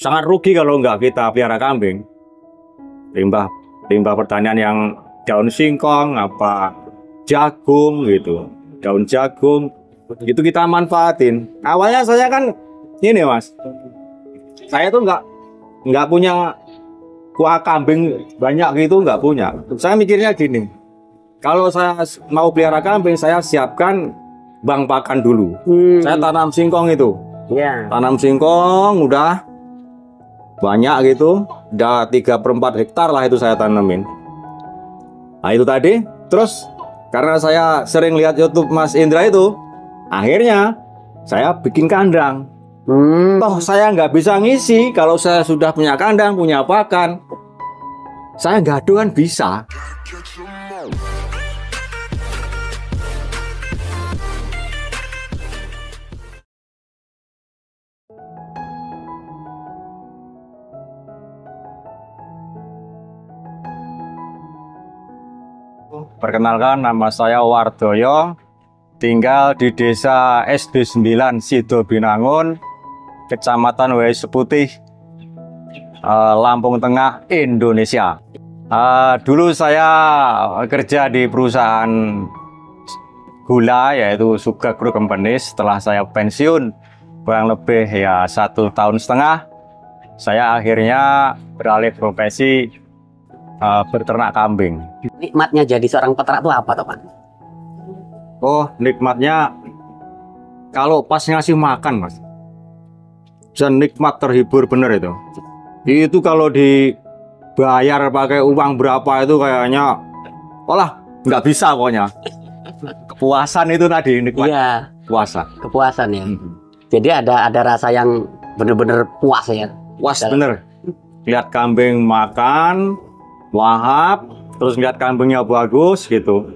sangat rugi kalau nggak kita pelihara kambing. Limbah pertanian yang daun singkong, apa jagung gitu, daun jagung itu kita manfaatin. Awalnya saya kan ini mas, saya tuh nggak punya kuah kambing banyak gitu, nggak punya. Saya mikirnya gini, kalau saya mau pelihara kambing, saya siapkan bank pakan dulu. Saya tanam singkong itu, tanam singkong udah banyak gitu, udah 3/4 hektar lah itu saya tanemin. Nah itu tadi, terus karena saya sering lihat YouTube Mas Indra itu, akhirnya saya bikin kandang. Toh saya nggak bisa ngisi kalau saya sudah punya kandang, punya pakan. Saya gaduh kan bisa. Perkenalkan, nama saya Wardoyo, tinggal di desa SD 9 Sido Binangun, Kecamatan Wais Seputih, Lampung Tengah, Indonesia. Dulu saya kerja di perusahaan gula, yaitu Suga Group Company. Setelah saya pensiun kurang lebih ya 1,5 tahun, saya akhirnya beralih profesi berternak kambing. Nikmatnya jadi seorang peternak itu apa toh Pak? Oh, nikmatnya kalau pas ngasih makan mas, dan nikmat, terhibur bener itu. Itu kalau dibayar pakai uang berapa itu kayaknya, olah nggak bisa pokoknya. Kepuasan itu tadi nikmat. Iya. Puasa. Kepuasan ya. Jadi ada rasa yang bener-bener puas ya. Puas bener. Lihat kambing makan, lahap, terus lihat kambingnya bagus gitu.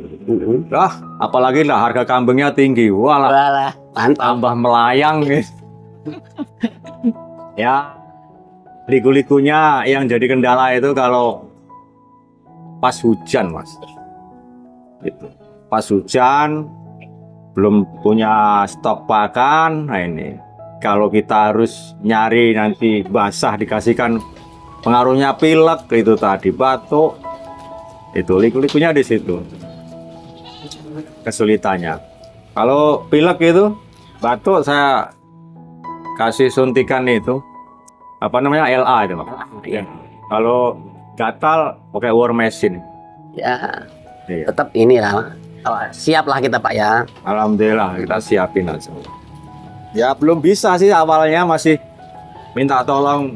Apalagi lah harga kambingnya tinggi, walah tambah melayang gitu. Ya, liku-likunya yang jadi kendala itu kalau pas hujan mas. Gitu. Pas hujan belum punya stok pakan, nah ini kalau kita harus nyari nanti basah dikasihkan, pengaruhnya pilek itu tadi, batuk, itu liku-likunya di situ kesulitannya. Kalau pilek itu batuk, saya kasih suntikan itu apa namanya, LA itu Pak. Ya. Kalau gatal pakai Warmesin. Ya. Iya. Tetap inilah siap lah kita Pak ya. Alhamdulillah kita siapin aja. Ya belum bisa sih, awalnya masih minta tolong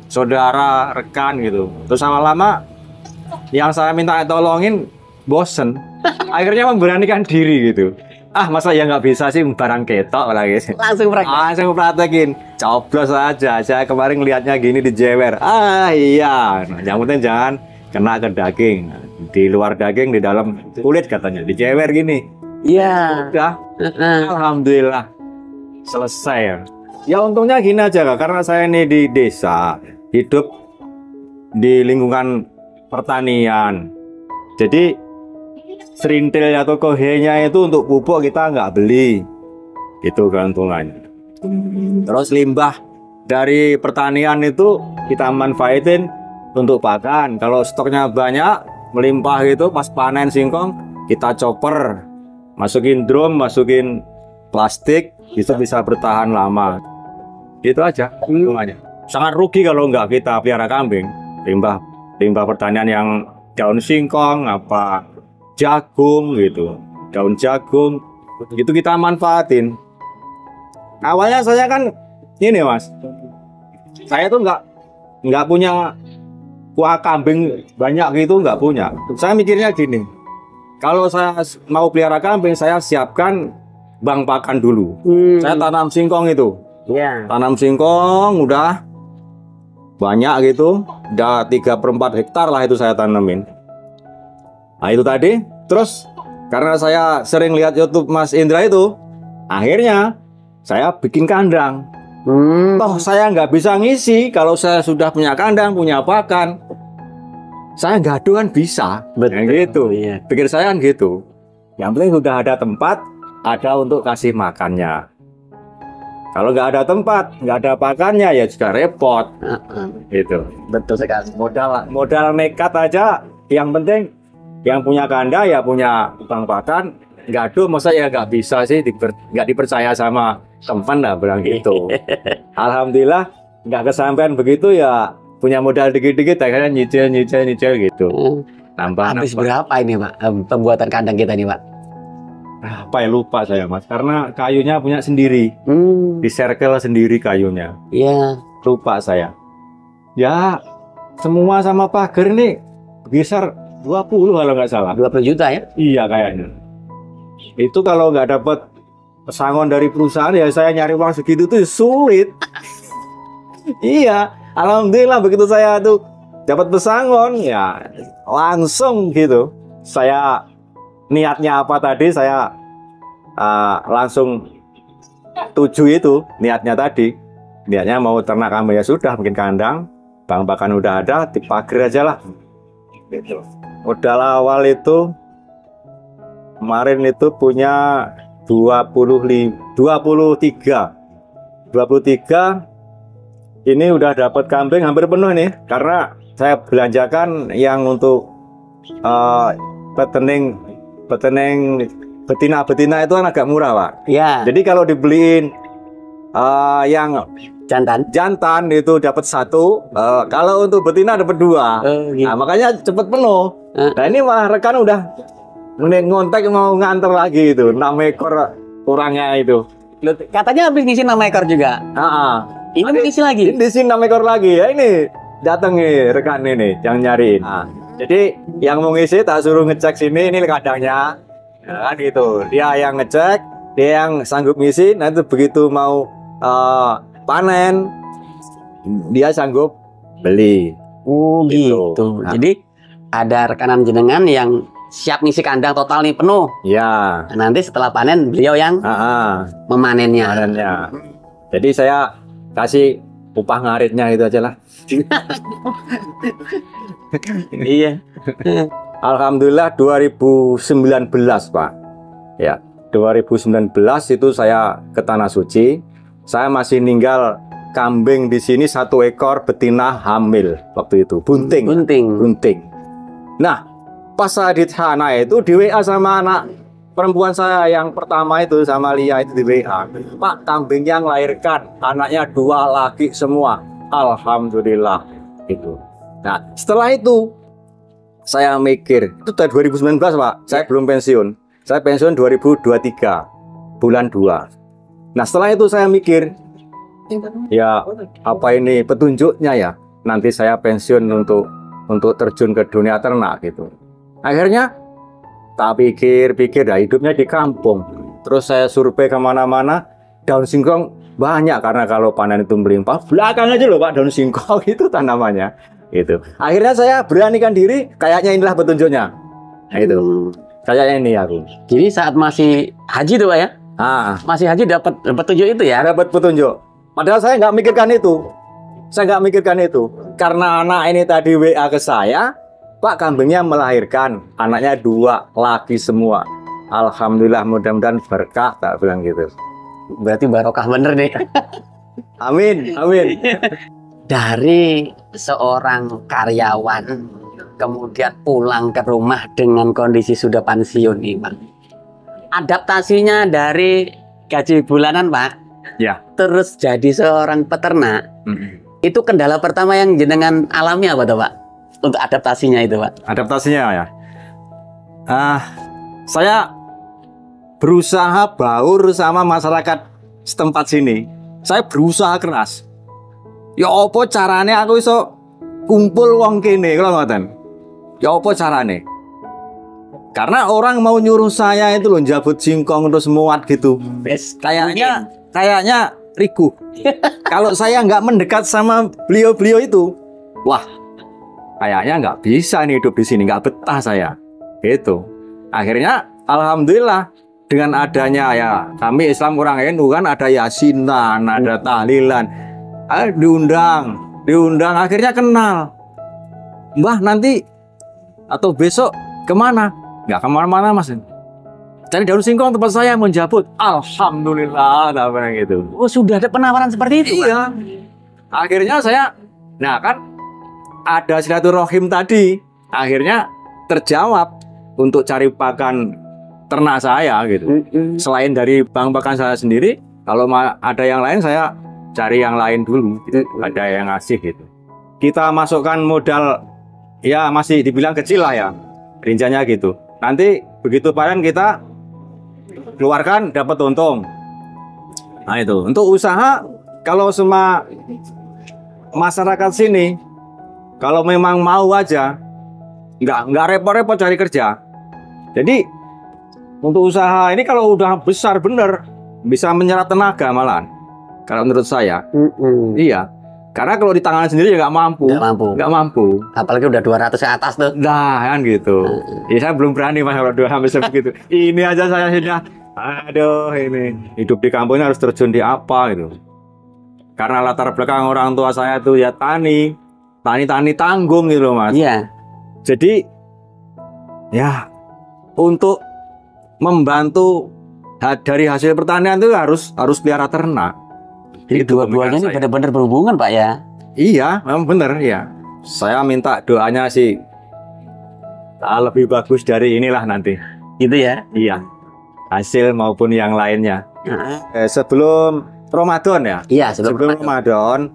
saudara, rekan gitu. Terus lama-lama yang saya minta tolongin bosen, akhirnya memberanikan diri gitu. Masa ya nggak bisa sih, barang ketok lagi. Langsung praktekin, coblos aja. Saya kemarin lihatnya gini dijewer. Iya, nah, yang penting jangan kena ke daging. Di luar daging, di dalam kulit katanya, dijewer gini. Iya. Udah, alhamdulillah selesai. Ya untungnya gini aja Kak, karena saya ini di desa, hidup di lingkungan pertanian. Jadi serintil atau kohenya itu untuk pupuk kita nggak beli, itu keuntungannya. Terus limbah dari pertanian itu kita manfaatin untuk pakan. Kalau stoknya banyak melimpah gitu, pas panen singkong kita chopper, masukin drum, masukin plastik, itu bisa bertahan lama. Itu aja keuntungannya. Sangat rugi kalau nggak kita pelihara kambing. Limbah pertanian yang daun singkong, apa jagung gitu, daun jagung itu kita manfaatin. Awalnya saya kan ini mas, saya tuh nggak punya kuah kambing banyak gitu, nggak punya. Saya mikirnya gini, kalau saya mau pelihara kambing, saya siapkan bank pakan dulu. Saya tanam singkong itu, tanam singkong udah banyak gitu, udah 3/4 hektar lah itu saya tanemin. Nah itu tadi, terus karena saya sering lihat YouTube Mas Indra itu, akhirnya saya bikin kandang. Toh saya nggak bisa ngisi kalau saya sudah punya kandang, punya pakan. Saya gaduh kan bisa. Betul. Gitu. Iya. Pikir saya kan gitu. Yang penting sudah ada tempat, ada untuk kasih makannya. Kalau nggak ada tempat, nggak ada pakannya ya juga repot. Gitu. Betul sekali. Modal nekat aja. Yang penting yang punya kandang ya punya tukang pakan. Gaduh, masa ya nggak bisa sih, nggak dipercaya sama teman lah bilang gitu. Alhamdulillah nggak kesampaian begitu ya, punya modal dikit-dikit akhirnya nyicil gitu. Habis berapa ini Pak pembuatan kandang kita nih Pak? Apa ya, lupa saya Mas, karena kayunya punya sendiri, di circle sendiri kayunya. Iya. Lupa saya. Ya semua sama pagar ini berkisar 20 kalau nggak salah. 20 juta ya? Iya kayaknya. Itu kalau nggak dapat pesangon dari perusahaan ya saya nyari uang segitu tuh sulit. Iya, alhamdulillah begitu saya tuh dapat pesangon ya langsung gitu. Saya niatnya apa tadi saya langsung tuju itu niatnya tadi. Niatnya mau ternak kambing ya sudah, bikin kandang, bahan pakan udah ada, dipagar aja lah. Gitu. Modal awal itu kemarin itu punya 23 ini udah dapat kambing hampir penuh nih, karena saya belanjakan yang untuk petening betina itu kan agak murah Pak. Ya. Jadi kalau dibeliin yang jantan itu dapat 1, kalau untuk betina dapat 2. Gitu. Nah, makanya cepet penuh. Nah ini mah rekan udah ngontek mau nganter lagi itu 6 ekor kurangnya itu. Katanya habis ngisi 6 ekor juga. Ini ngisi lagi. Ini ngisi 6 ekor lagi ya, ini datang nih rekan ini yang nyariin. Jadi yang mau ngisi tak suruh ngecek sini, ini kandangnya. Ya, kan gitu. Dia yang ngecek, dia yang sanggup ngisi. Nanti begitu mau panen dia sanggup beli. Oh gitu. Nah. Jadi ada rekanan jenengan yang siap ngisi kandang total nih penuh. Ya. Nanti setelah panen beliau yang memanennya. Jadi saya kasih upah ngaritnya itu aja lah. Iya. Alhamdulillah 2019 Pak. Ya, 2019 itu saya ke Tanah Suci. Saya masih ninggal kambing di sini 1 ekor betina hamil waktu itu, bunting. Nah, pas saya di sana itu di WA sama anak perempuan saya yang pertama itu sama Lia itu di WA. Pak, kambing yang lahirkan anaknya 2 laki semua. Alhamdulillah itu. Nah, setelah itu saya mikir, itu tahun 2019 Pak, saya belum pensiun. Saya pensiun 2023 bulan 2. Nah, setelah itu saya mikir, ya apa ini petunjuknya ya? Nanti saya pensiun untuk terjun ke dunia ternak gitu. Akhirnya tak pikir-pikir, dah hidupnya di kampung. Terus saya survei kemana-mana, daun singkong banyak karena kalau panen itu melimpah. Belakang aja loh Pak, daun singkong itu tanamannya. Gitu. Akhirnya saya beranikan diri, kayaknya inilah petunjuknya. Nah, itu. Kayaknya ini aku. Jadi saat masih haji tuh Pak ya? Masih haji dapat petunjuk itu ya? Dapat petunjuk. Padahal saya nggak mikirkan itu. Karena anak ini tadi WA ke saya, Pak, kambingnya melahirkan, anaknya 2 laki semua. Alhamdulillah, mudah-mudahan berkah, tak bilang gitu. Berarti barokah bener nih. Amin. Dari seorang karyawan kemudian pulang ke rumah dengan kondisi sudah pensiun nih Pak. Adaptasinya dari gaji bulanan Pak, ya, terus jadi seorang peternak, itu kendala pertama yang jenengan alami apa tuh Pak? Untuk adaptasinya itu Pak? Adaptasinya ya, saya berusaha baur sama masyarakat setempat sini. Saya berusaha keras. Ya apa carane aku iso kumpul wong kene kalau ngoten. Ya apa carane? Karena orang mau nyuruh saya itu loh jabut singkong terus muat gitu. Kayaknya rigu. Kalau saya nggak mendekat sama beliau-beliau itu, wah, kayaknya nggak bisa nih hidup di sini, nggak betah saya. Gitu. Akhirnya alhamdulillah dengan adanya ya kami Islam orang NU kan ada yasinan, ada tahlilan. Diundang akhirnya kenal. Mbah nanti atau besok kemana? Nggak kemana-mana Mas. cari daun singkong tempat saya menjabut. Alhamdulillah, apa gitu. Oh, sudah ada penawaran seperti itu, Pak? Iya. Akhirnya saya, nah kan ada silaturahim tadi. Akhirnya terjawab untuk cari pakan ternak saya gitu. Selain dari bahan pakan saya sendiri, kalau ada yang lain saya cari yang lain dulu. Gitu. Ada yang ngasih gitu. Kita masukkan modal ya masih dibilang kecil lah ya, rinciannya gitu. Nanti begitu panen kita keluarkan dapat untung. Nah itu untuk usaha kalau semua masyarakat sini kalau memang mau aja nggak repot-repot cari kerja. Jadi untuk usaha ini kalau udah besar bener bisa menyerap tenaga malahan. Kalau menurut saya, iya. Karena kalau di tangan sendiri ya nggak mampu. Nggak mampu. Apalagi udah 200 ke atas tuh. Nah kan gitu. Ya saya belum berani mas kalau 200 segitu. Ini aja saya sudah, aduh ini hidup di kampung ini harus terjun di apa gitu. Karena latar belakang orang tua saya tuh ya tani tanggung gitu loh mas. Iya. Jadi ya untuk membantu dari hasil pertanian itu harus pelihara ternak. Jadi dua-duanya ini benar-benar berhubungan Pak ya? Iya, memang benar ya. Saya minta doanya sih lebih bagus dari inilah nanti. Gitu ya? Iya. Hasil maupun yang lainnya. Sebelum Ramadan ya? Iya, sebelum Ramadan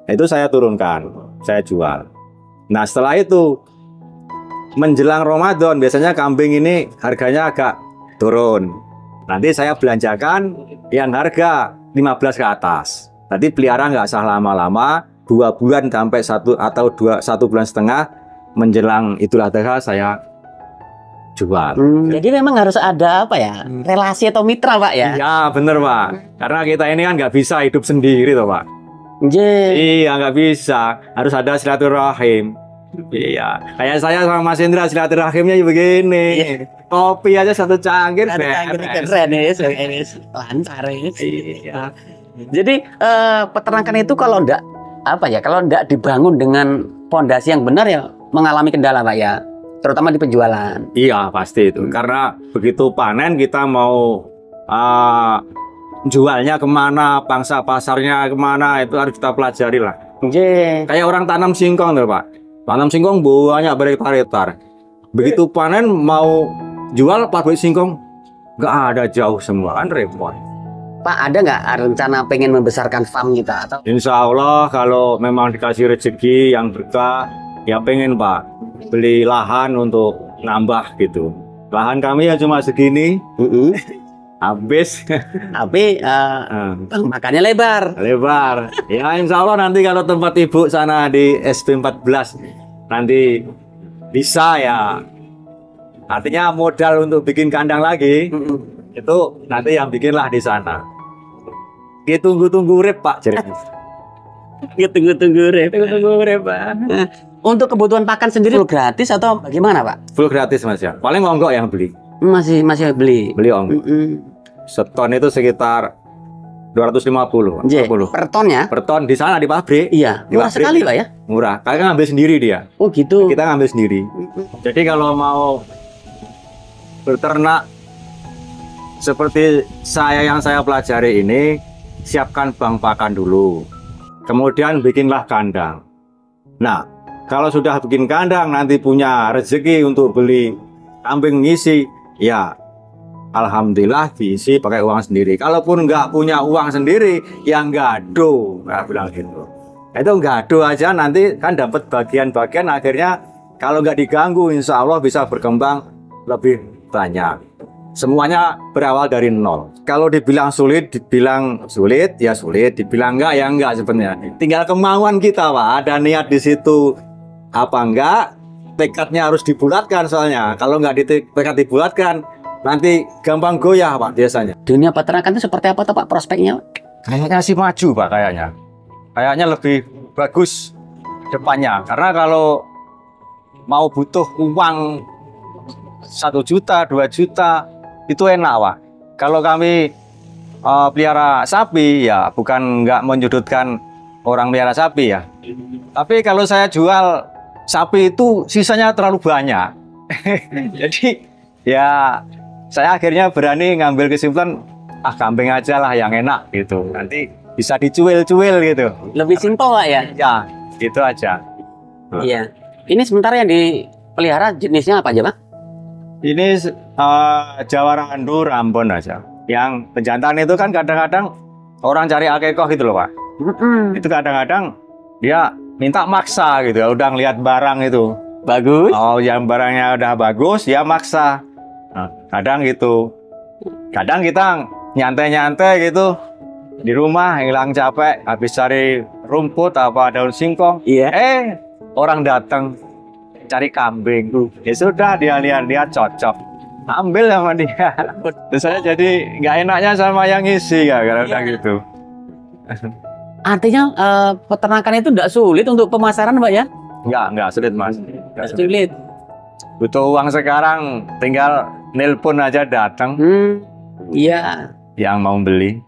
itu saya turunkan, saya jual. Nah setelah itu menjelang Ramadan biasanya kambing ini harganya agak turun. Nanti saya belanjakan yang harga 15 ke atas. Nanti pelihara nggak usah lama-lama, 2 bulan sampai 1 bulan setengah menjelang Idul Adha saya jual. Jadi memang harus ada apa ya? Relasi atau mitra Pak ya? Iya bener Pak. Karena kita ini kan nggak bisa hidup sendiri toh Pak. Iya nggak bisa. Harus ada silaturahim. Iya. Kayak saya sama Mas Indra silaturahimnya begini. Kopi aja 1 cangkir keren ya, lancar ya. Iya. Jadi peternakan itu kalau enggak apa ya, kalau enggak dibangun dengan fondasi yang benar ya mengalami kendala Pak ya, terutama di penjualan. Iya pasti itu, karena begitu panen kita mau jualnya kemana, pangsa pasarnya kemana itu harus kita pelajari lah. Kayak orang tanam singkong tuh Pak, tanam singkong banyak berhektar-hektar. Begitu panen mau jual pabrik singkong nggak ada, jauh semua kan repot. Pak ada nggak rencana pengen membesarkan farm kita atau? Insya Allah kalau memang dikasih rezeki yang berkah ya pengen Pak beli lahan untuk nambah gitu. Lahan kami ya cuma segini, habis. Tapi makannya lebar. Ya insya Allah nanti kalau tempat ibu sana di SP 14 nanti bisa ya. Artinya modal untuk bikin kandang lagi itu nanti yang bikinlah di sana. Tunggu-tunggu rep Pak. Tunggu-tunggu rep Pak. Untuk kebutuhan pakan sendiri full gratis atau bagaimana Pak? Full gratis Mas ya. Paling onggok yang beli. Masih beli. Beli onggok. Seton itu sekitar 250. Per ton ya? Per ton di sana di pabrik. Iya. Murah sekali Pak ya? Murah. Kalian ngambil sendiri dia. Oh gitu. Kita ngambil sendiri. Jadi kalau mau berternak seperti yang saya pelajari ini, siapkan bank pakan dulu, kemudian bikinlah kandang. Nah kalau sudah bikin kandang nanti punya rezeki untuk beli kambing ngisi, ya alhamdulillah diisi pakai uang sendiri. Kalaupun nggak punya uang sendiri, yang gado, nggak bilang gitu. Itu gado aja nanti kan dapat bagian-bagian, akhirnya kalau nggak diganggu insya Allah bisa berkembang lebih banyak. Semuanya berawal dari nol. Kalau dibilang sulit, ya sulit. Dibilang enggak, ya enggak sebenarnya. Tinggal kemauan kita Pak. Ada niat di situ apa enggak? Tekadnya harus dibulatkan soalnya. Kalau enggak tekad dibulatkan, nanti gampang goyah Pak biasanya. Dunia peternakan itu seperti apa tuh Pak prospeknya? Kayaknya sih maju Pak kayaknya. Kayaknya lebih bagus depannya. Karena kalau mau butuh uang 1 juta, 2 juta itu enak Pak. Kalau kami pelihara sapi ya bukan nggak menyudutkan orang pelihara sapi ya. Tapi kalau saya jual sapi itu sisanya terlalu banyak. Jadi ya saya akhirnya berani ngambil kesimpulan, kambing aja lah yang enak gitu. Nanti bisa dicuil-cuil gitu. Lebih simpel Pak ya? Ya, gitu aja. Iya. Ini sementara yang dipelihara jenisnya apa aja Pak? Ini Jawara Andur Ambon aja. Yang pejantan itu kan kadang-kadang orang cari akikoh gitu loh Pak. Itu kadang-kadang dia minta maksa gitu ya, udah ngeliat barang itu bagus. Oh, yang barangnya udah bagus, ya maksa. Nah, kadang gitu. Kadang kita nyantai-nyantai gitu di rumah, hilang capek, habis cari rumput apa daun singkong. Iya. Orang datang cari kambing. Ya sudah, dia lihat cocok, ambil sama dia. Terus saya jadi nggak enaknya sama yang ngisi ya, kalau udah gitu. Artinya peternakan itu tidak sulit untuk pemasaran Pak ya? Nggak sulit Mas. Nggak sulit. Butuh uang sekarang, tinggal nelpon aja datang. Iya. Yang mau beli.